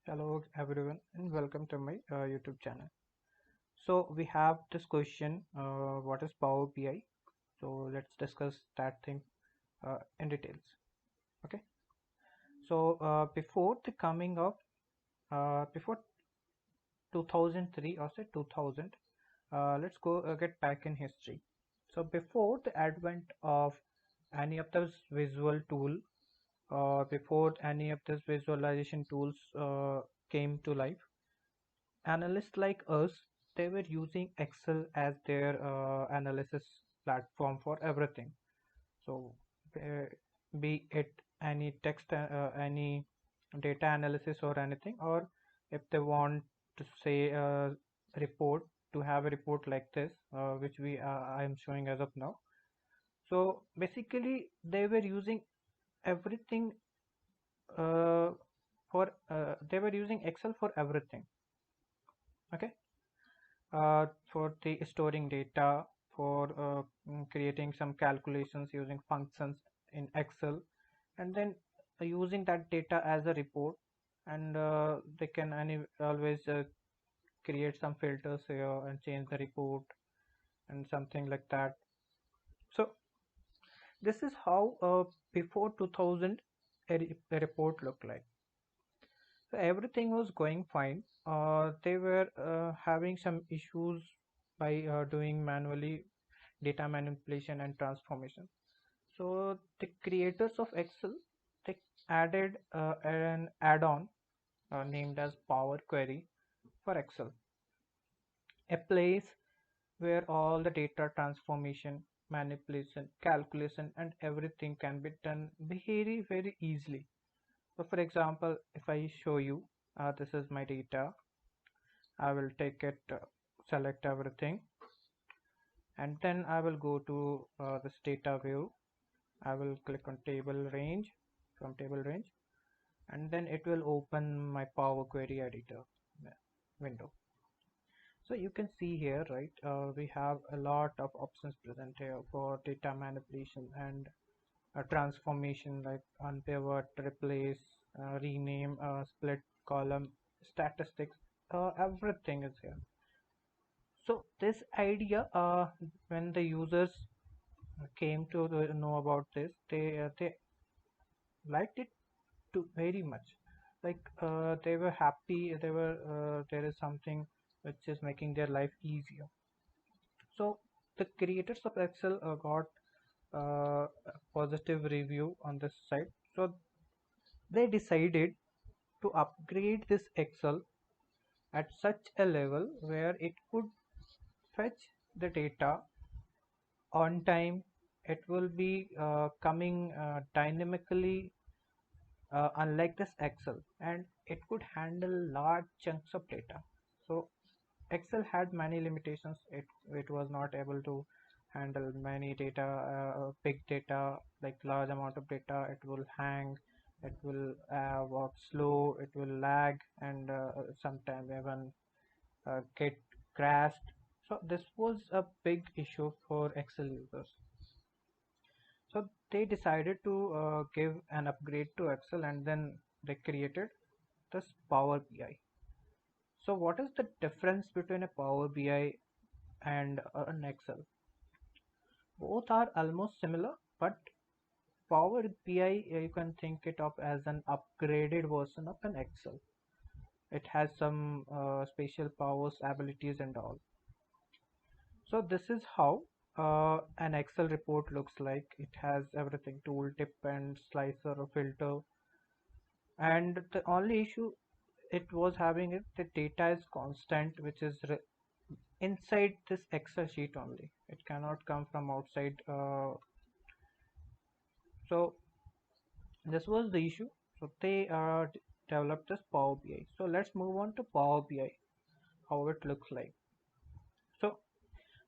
Hello everyone and welcome to my YouTube channel. So we have this question, what is Power BI? So let's discuss that thing in details. Okay. So before the coming of before 2003 or say 2000, let's go get back in history. So before the advent of any of those visual tool, before any of these visualization tools came to life, analysts like us, they were using Excel as their analysis platform for everything. So uh, be it any text, any data analysis or anything, or if they want to say report, to have a report like this, which I am showing as of now. So basically, they were using everything they were using Excel for everything. Okay. For the storing data, for creating some calculations using functions in Excel, and then using that data as a report, and they can always create some filters here and change the report and something like that. So this is how before 2000 a report looked like. So everything was going fine. They were having some issues by doing manually data manipulation and transformation. So the creators of Excel, they added an add-on named as Power Query for Excel, a place where all the data transformation, manipulation, calculation, and everything can be done very easily. So for example, if I show you, this is my data. I will take it, select everything, and then I will go to this data view. I will click on table range, from table range, and then it will open my Power Query editor window. So you can see here, right, we have a lot of options present here for data manipulation and transformation, like unpivot, replace, rename, split column, statistics, everything is here. So this idea, when the users came to know about this, they liked it too very much. Like they were happy. There is something which is making their life easier. So the creators of Excel got a positive review on this site. So they decided to upgrade this Excel at such a level where it could fetch the data on time. It will be coming dynamically, unlike this Excel, and it could handle large chunks of data. So Excel had many limitations. It was not able to handle many data, big data, like large amount of data. It will hang, it will work slow, it will lag, and sometimes even get crashed. So this was a big issue for Excel users. So they decided to give an upgrade to Excel, and then they created this Power BI. So what is the difference between a Power BI and an Excel? Both are almost similar, but Power BI, you can think it of as an upgraded version of an Excel. It has some special powers, abilities, and all. So this is how an Excel report looks like. It has everything: tooltip and slicer, filter, and the only issue it was having is the data is constant, which is inside this Excel sheet only. It cannot come from outside. So this was the issue. So they developed this Power BI. So let's move on to Power BI, how it looks like. So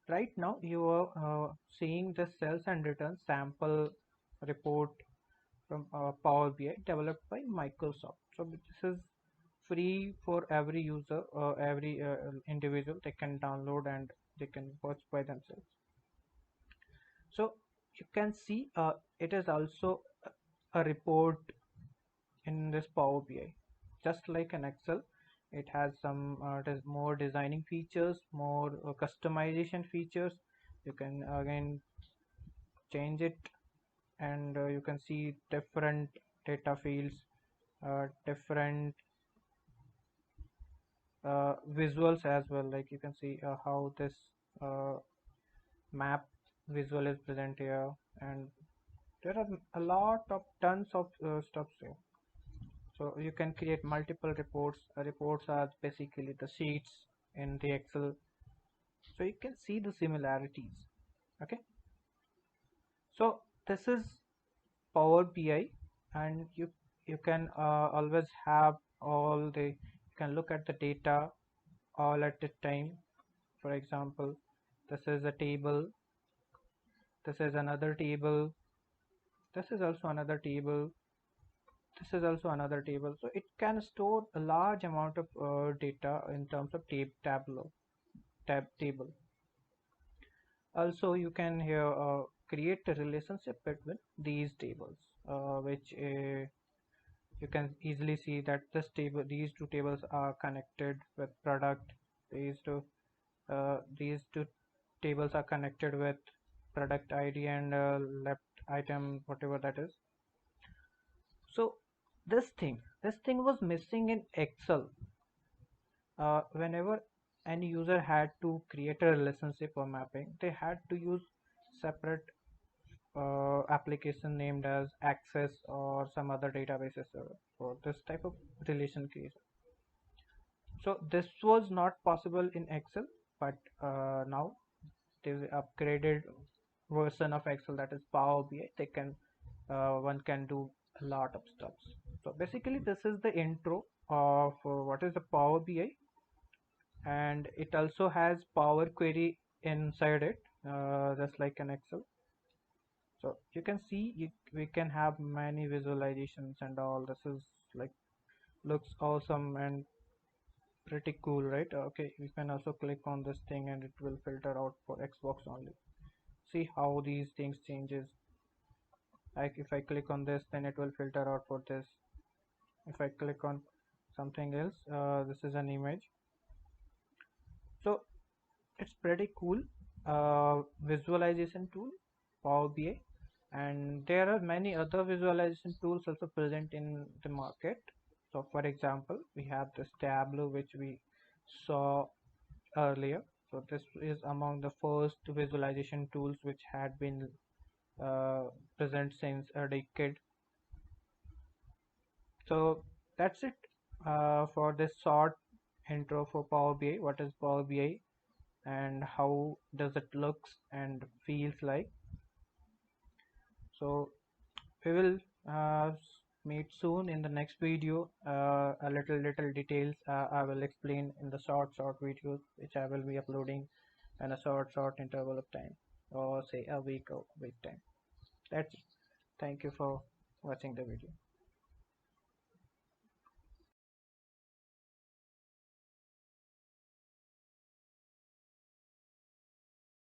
right now you are seeing the sales and returns sample report from Power BI developed by Microsoft. So this is free for every user, every individual. They can download and they can watch by themselves. So you can see it is also a report in this Power BI. just like an Excel. It has some more designing features, more customization features. You can again change it, and you can see different data fields, different visuals as well. Like you can see how this uh, map visual is present here, and there are a lot of tons of stuff here. So you can create multiple reports. Reports are basically the sheets in the Excel, so you can see the similarities. Okay, so this is Power BI, and you can always have all the, you can look at the data all at the time. For example, this is a table, this is another table, this is also another table, this is also another table. So it can store a large amount of data in terms of Tableau table. Also, you can here create a relationship between these tables, which you can easily see that these two tables are connected with product. These two tables are connected with product ID and left item, whatever that is. So this thing was missing in Excel. Whenever any user had to create a relationship or mapping, they had to use separate application named as Access or some other databases for this type of relation creation. So this was not possible in Excel, but now there's an upgraded version of Excel, that is Power BI. They can one can do a lot of stuff. So basically, this is the intro of what is the Power BI, and it also has Power Query inside it, just like an Excel. So you can see we can have many visualizations and all. This is like looks awesome and pretty cool, right? Okay, you can also click on this thing and it will filter out for Xbox only. See how these things changes. Like if I click on this, then it will filter out for this. If I click on something else, this is an image. So it's pretty cool visualization tool, Power BI, and there are many other visualization tools also present in the market. So for example, we have this Tableau, which we saw earlier. So this is among the first visualization tools which had been uh, present since a decade. So that's it for this short intro for Power BI. What is Power BI and how does it looks and feels like? So we will meet soon in the next video. A little details I will explain in the short videos which I will be uploading in a short interval of time, or say a week or week time. That's it. Thank you for watching the video.